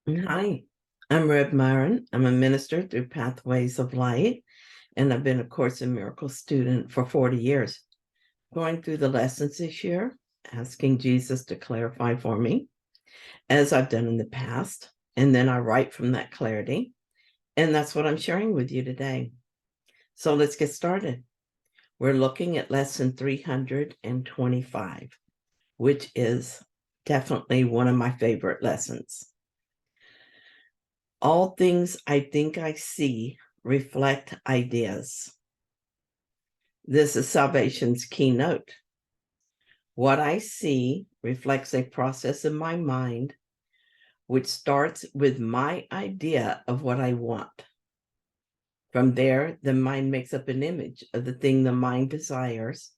Hi, I'm Rev Myron. I'm a minister through Pathways of Light, and I've been a Course in Miracles student for 40 years. Going through the lessons this year, asking Jesus to clarify for me, as I've done in the past, and then I write from that clarity, and that's what I'm sharing with you today. So let's get started. We're looking at lesson 325, which is definitely one of my favorite lessons. All things I think I see reflect ideas. This is salvation's keynote. What I see reflects a process in my mind, which starts with my idea of what I want. From there, the mind makes up an image of the thing the mind desires,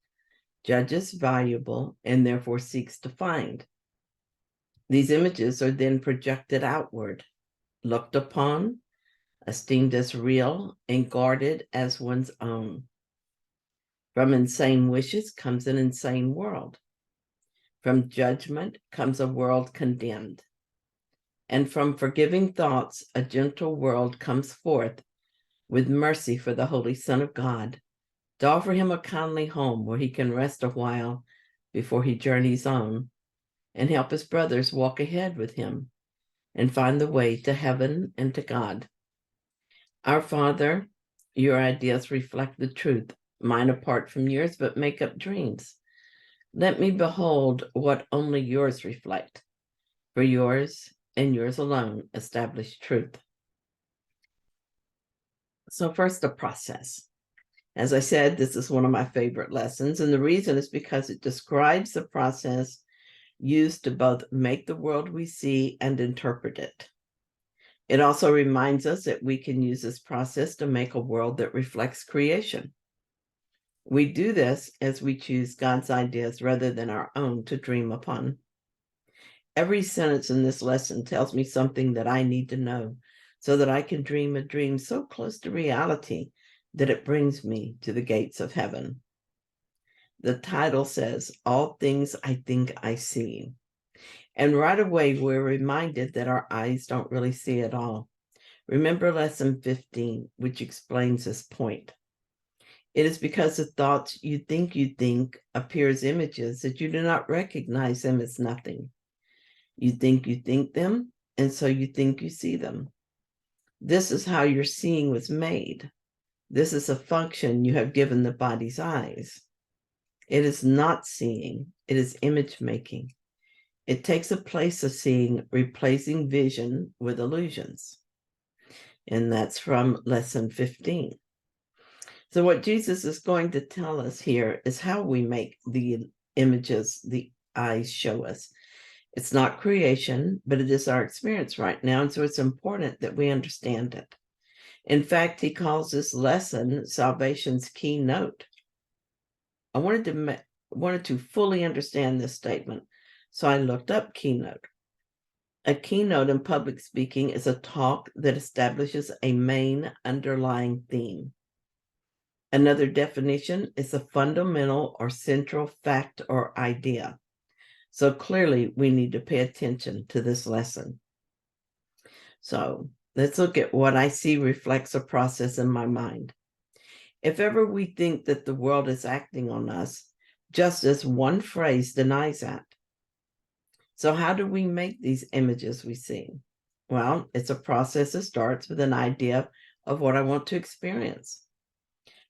judges valuable, and therefore seeks to find. These images are then projected outward, looked upon, esteemed as real, and guarded as one's own. From insane wishes comes an insane world. From judgment comes a world condemned. And from forgiving thoughts, a gentle world comes forth with mercy for the Holy Son of God, to offer him a kindly home where he can rest a while before he journeys on, and help his brothers walk ahead with him and find the way to heaven and to God. Our Father, your ideas reflect the truth, mine apart from yours, but make up dreams. Let me behold what only yours reflect, for yours and yours alone establish truth. So first, the process. As I said, this is one of my favorite lessons, and the reason is because it describes the process used to both make the world we see and interpret it. It also reminds us that we can use this process to make a world that reflects creation. We do this as we choose God's ideas rather than our own to dream upon. Every sentence in this lesson tells me something that I need to know so that I can dream a dream so close to reality that it brings me to the gates of heaven. The title says, All Things I Think I See. And right away, we're reminded that our eyes don't really see at all. Remember lesson 15, which explains this point. It is because the thoughts you think appear as images that you do not recognize them as nothing. You think them, and so you think you see them. This is how your seeing was made. This is a function you have given the body's eyes. It is not seeing, it is image making. It takes a place of seeing, replacing vision with illusions. And that's from lesson 15. So what Jesus is going to tell us here is how we make the images the eyes show us. It's not creation, but it is our experience right now. And so it's important that we understand it. In fact, he calls this lesson salvation's keynote. I wanted to fully understand this statement, so I looked up keynote. A keynote in public speaking is a talk that establishes a main underlying theme. Another definition is a fundamental or central fact or idea. So clearly, we need to pay attention to this lesson. So let's look at what I see reflects a process in my mind. If ever we think that the world is acting on us, just as one phrase denies that. So how do we make these images we see? Well, it's a process that starts with an idea of what I want to experience.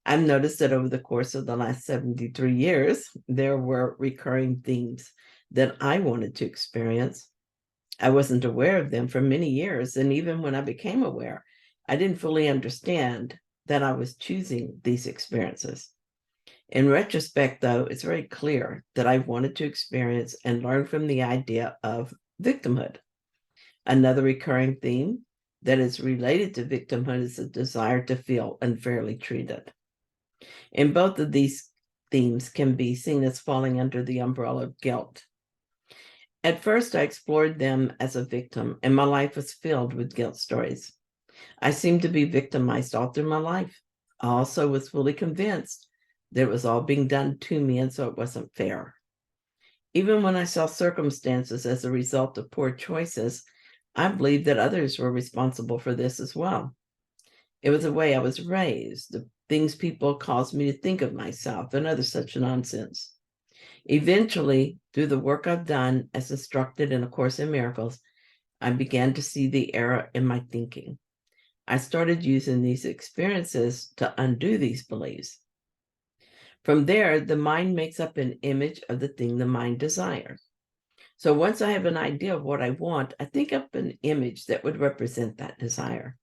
I've noticed that over the course of the last 73 years, there were recurring themes that I wanted to experience. I wasn't aware of them for many years, and even when I became aware, I didn't fully understand that I was choosing these experiences. In retrospect, though, it's very clear that I wanted to experience and learn from the idea of victimhood. Another recurring theme that is related to victimhood is a desire to feel unfairly treated. And both of these themes can be seen as falling under the umbrella of guilt. At first, I explored them as a victim, and my life was filled with guilt stories. I seemed to be victimized all through my life. I also was fully convinced that it was all being done to me, and so it wasn't fair. Even when I saw circumstances as a result of poor choices, I believed that others were responsible for this as well. It was the way I was raised, the things people caused me to think of myself, and other such nonsense. Eventually, through the work I've done as instructed in A Course in Miracles, I began to see the error in my thinking. I started using these experiences to undo these beliefs. From there, the mind makes up an image of the thing the mind desires. So once I have an idea of what I want, I think up an image that would represent that desire.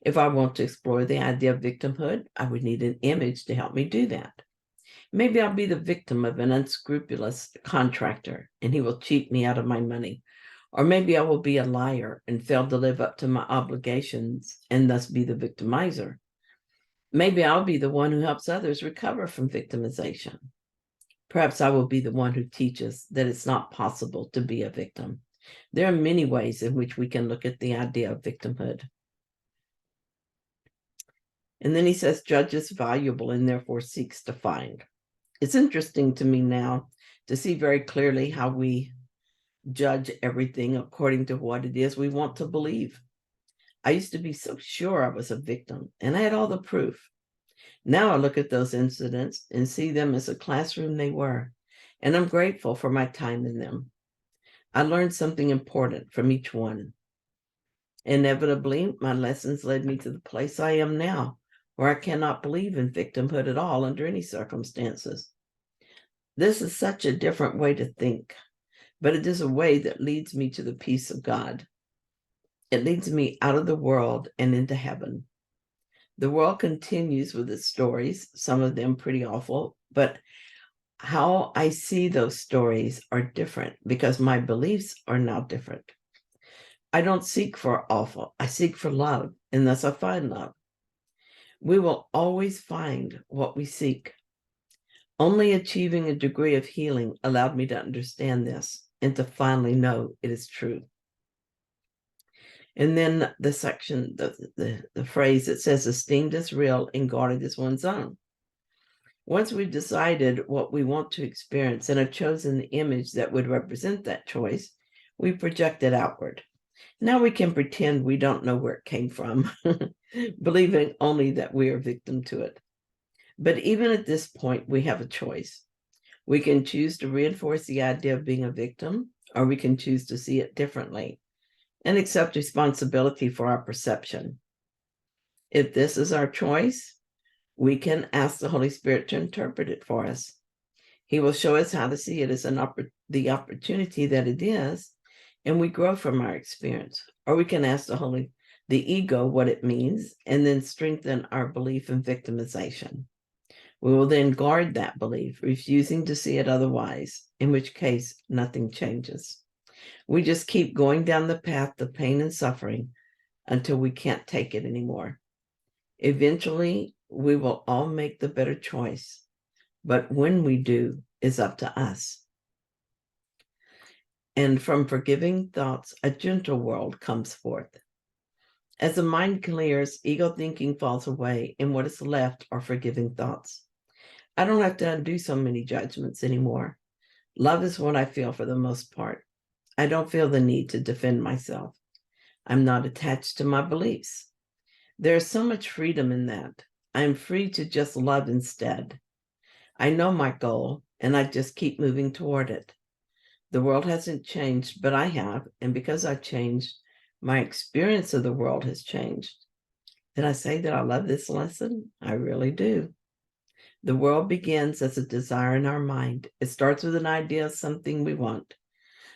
If I want to explore the idea of victimhood, I would need an image to help me do that. Maybe I'll be the victim of an unscrupulous contractor and he will cheat me out of my money. Or maybe I will be a liar and fail to live up to my obligations and thus be the victimizer. Maybe I'll be the one who helps others recover from victimization. Perhaps I will be the one who teaches that it's not possible to be a victim. There are many ways in which we can look at the idea of victimhood. And then he says, judge is valuable and therefore seeks to find. It's interesting to me now to see very clearly how we judge everything according to what it is we want to believe. I used to be so sure I was a victim, and I had all the proof. Now I look at those incidents and see them as a classroom they were, and I'm grateful for my time in them. I learned something important from each one. Inevitably, my lessons led me to the place I am now, where I cannot believe in victimhood at all under any circumstances. This is such a different way to think, but it is a way that leads me to the peace of God. It leads me out of the world and into heaven. The world continues with its stories, some of them pretty awful, but how I see those stories are different because my beliefs are now different. I don't seek for awful, I seek for love, and thus I find love. We will always find what we seek. Only achieving a degree of healing allowed me to understand this and to finally know it is true. And then the section, the phrase that says, esteemed as real and guarded as one's own. Once we've decided what we want to experience and have chosen the image that would represent that choice, we project it outward. Now we can pretend we don't know where it came from, believing only that we are victim to it. But even at this point, we have a choice. We can choose to reinforce the idea of being a victim, or we can choose to see it differently and accept responsibility for our perception. If this is our choice, we can ask the Holy Spirit to interpret it for us. He will show us how to see it as the opportunity that it is, and we grow from our experience. Or we can ask the ego what it means, and then strengthen our belief in victimization. We will then guard that belief, refusing to see it otherwise, in which case nothing changes. We just keep going down the path of pain and suffering until we can't take it anymore. Eventually, we will all make the better choice, but when we do is up to us. And from forgiving thoughts, a gentle world comes forth. As the mind clears, ego thinking falls away, and what is left are forgiving thoughts. I don't have to undo so many judgments anymore. Love is what I feel for the most part. I don't feel the need to defend myself. I'm not attached to my beliefs. There's so much freedom in that. I'm free to just love instead. I know my goal, and I just keep moving toward it. The world hasn't changed, but I have, and because I've changed, my experience of the world has changed. Did I say that I love this lesson? I really do. The world begins as a desire in our mind. It starts with an idea of something we want.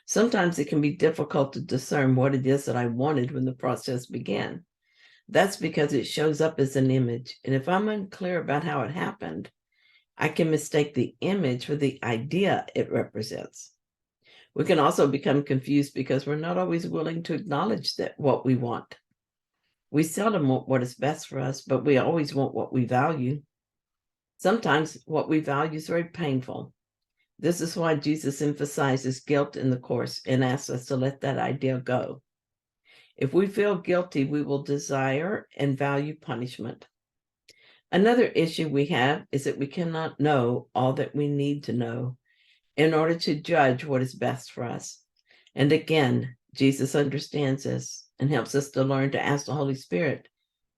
Sometimes it can be difficult to discern what it is that I wanted when the process began. That's because it shows up as an image. And if I'm unclear about how it happened, I can mistake the image for the idea it represents. We can also become confused because we're not always willing to acknowledge that what we want. We seldom want what is best for us, but we always want what we value. Sometimes what we value is very painful. This is why Jesus emphasizes guilt in the Course and asks us to let that idea go. If we feel guilty, we will desire and value punishment. Another issue we have is that we cannot know all that we need to know in order to judge what is best for us. And again, Jesus understands this and helps us to learn to ask the Holy Spirit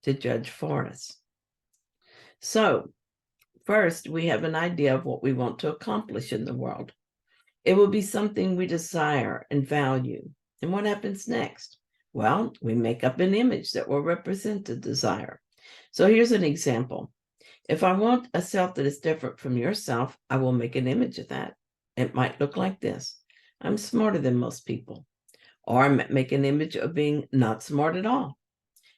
to judge for us. So, first, we have an idea of what we want to accomplish in the world. It will be something we desire and value. And what happens next? Well, we make up an image that will represent the desire. So here's an example. If I want a self that is different from yourself, I will make an image of that. It might look like this. I'm smarter than most people. Or I make an image of being not smart at all.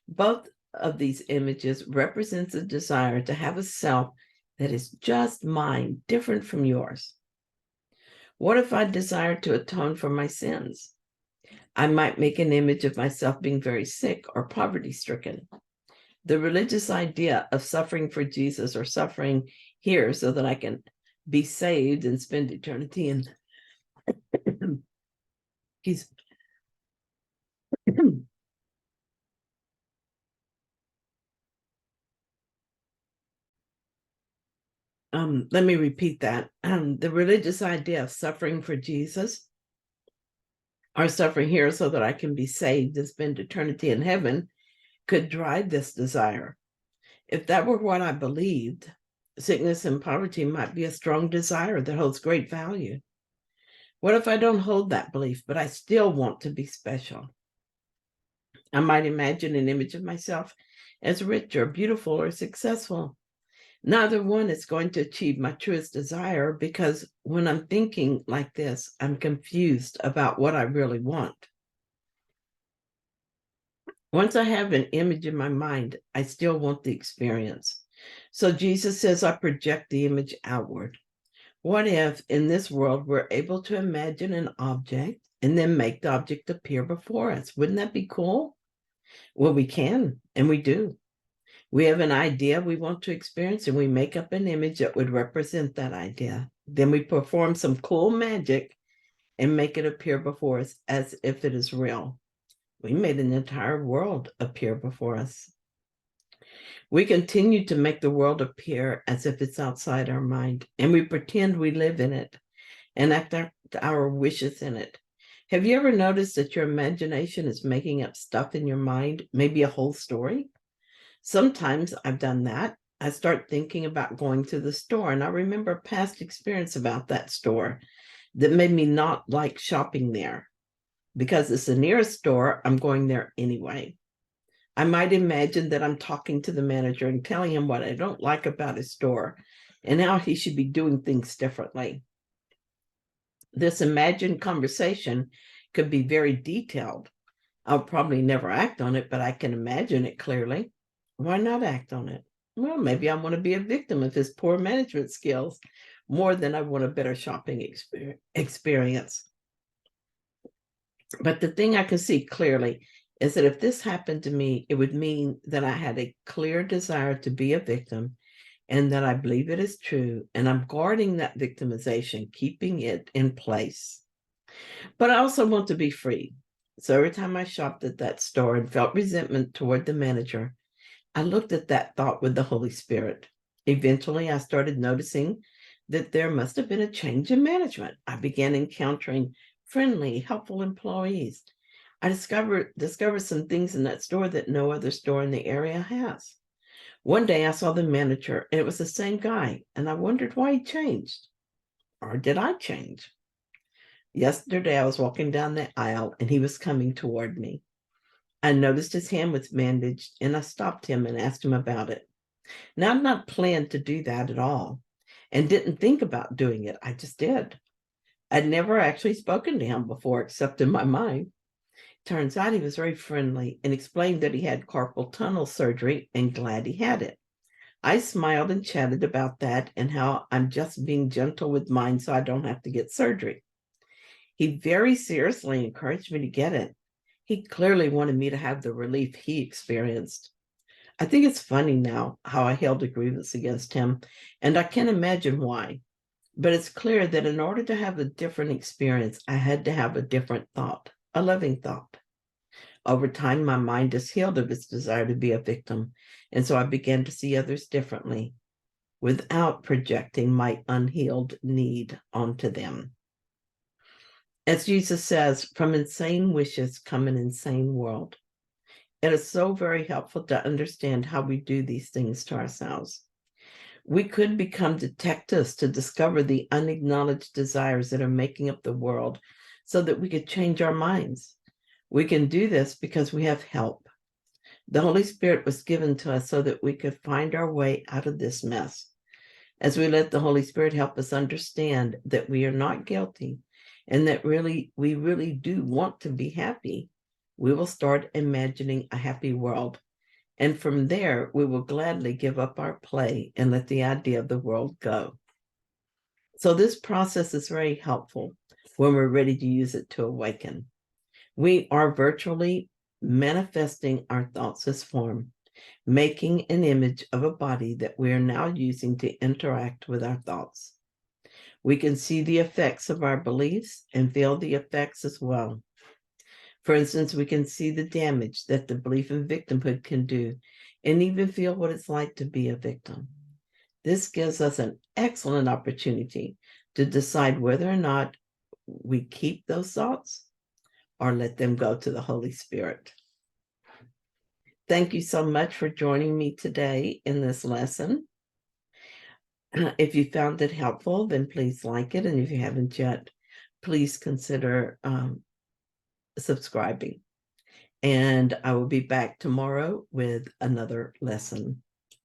Both of these images represents a desire to have a self that is just mine, different from yours. What if I desire to atone for my sins? I might make an image of myself being very sick or poverty-stricken. The religious idea of suffering for Jesus or suffering here so that I can be saved and spend eternity in let me repeat that. The religious idea of suffering for Jesus or suffering here so that I can be saved and spend eternity in heaven could drive this desire. If that were what I believed, sickness and poverty might be a strong desire that holds great value. What if I don't hold that belief, but I still want to be special? I might imagine an image of myself as rich or beautiful or successful. Neither one is going to achieve my truest desire because when I'm thinking like this, I'm confused about what I really want. Once I have an image in my mind, I still want the experience. So Jesus says I project the image outward. What if in this world we're able to imagine an object and then make the object appear before us? Wouldn't that be cool? Well, we can, and we do. We have an idea we want to experience, and we make up an image that would represent that idea. Then we perform some cool magic and make it appear before us as if it is real. We made an entire world appear before us. We continue to make the world appear as if it's outside our mind, and we pretend we live in it and act our wishes in it. Have you ever noticed that your imagination is making up stuff in your mind, maybe a whole story? Sometimes I've done that. I start thinking about going to the store, and I remember a past experience about that store that made me not like shopping there. Because it's the nearest store, I'm going there anyway. I might imagine that I'm talking to the manager and telling him what I don't like about his store and how he should be doing things differently. This imagined conversation could be very detailed. I'll probably never act on it, but I can imagine it clearly. Why not act on it? Well, maybe I want to be a victim of his poor management skills more than I want a better shopping experience. But the thing I can see clearly is that if this happened to me, it would mean that I had a clear desire to be a victim and that I believe it is true. And I'm guarding that victimization, keeping it in place. But I also want to be free. So every time I shopped at that store and felt resentment toward the manager, I looked at that thought with the Holy Spirit. Eventually, I started noticing that there must have been a change in management. I began encountering friendly, helpful employees. I discovered some things in that store that no other store in the area has. One day I saw the manager, and it was the same guy, and I wondered why he changed. Or did I change? Yesterday, I was walking down the aisle, and he was coming toward me. I noticed his hand was bandaged, and I stopped him and asked him about it. Now, I'd not planned to do that at all, and didn't think about doing it. I just did. I'd never actually spoken to him before, except in my mind. Turns out he was very friendly and explained that he had carpal tunnel surgery and glad he had it. I smiled and chatted about that and how I'm just being gentle with mine so I don't have to get surgery. He very seriously encouraged me to get it. He clearly wanted me to have the relief he experienced. I think it's funny now how I held a grievance against him, and I can't imagine why. But it's clear that in order to have a different experience, I had to have a different thought, a loving thought. Over time, my mind is healed of its desire to be a victim, and so I began to see others differently without projecting my unhealed need onto them. As Jesus says, from insane wishes come an insane world. It is so very helpful to understand how we do these things to ourselves. We could become detectives to discover the unacknowledged desires that are making up the world so that we could change our minds. We can do this because we have help. The Holy Spirit was given to us so that we could find our way out of this mess. As we let the Holy Spirit help us understand that we are not guilty and that we really do want to be happy, we will start imagining a happy world. And from there, we will gladly give up our play and let the idea of the world go. So this process is very helpful when we're ready to use it to awaken. We are virtually manifesting our thoughts as form, making an image of a body that we are now using to interact with our thoughts. We can see the effects of our beliefs and feel the effects as well. For instance, we can see the damage that the belief in victimhood can do and even feel what it's like to be a victim. This gives us an excellent opportunity to decide whether or not we keep those thoughts or let them go to the Holy Spirit. Thank you so much for joining me today in this lesson. If you found it helpful, then please like it. And if you haven't yet, please consider subscribing. And I will be back tomorrow with another lesson.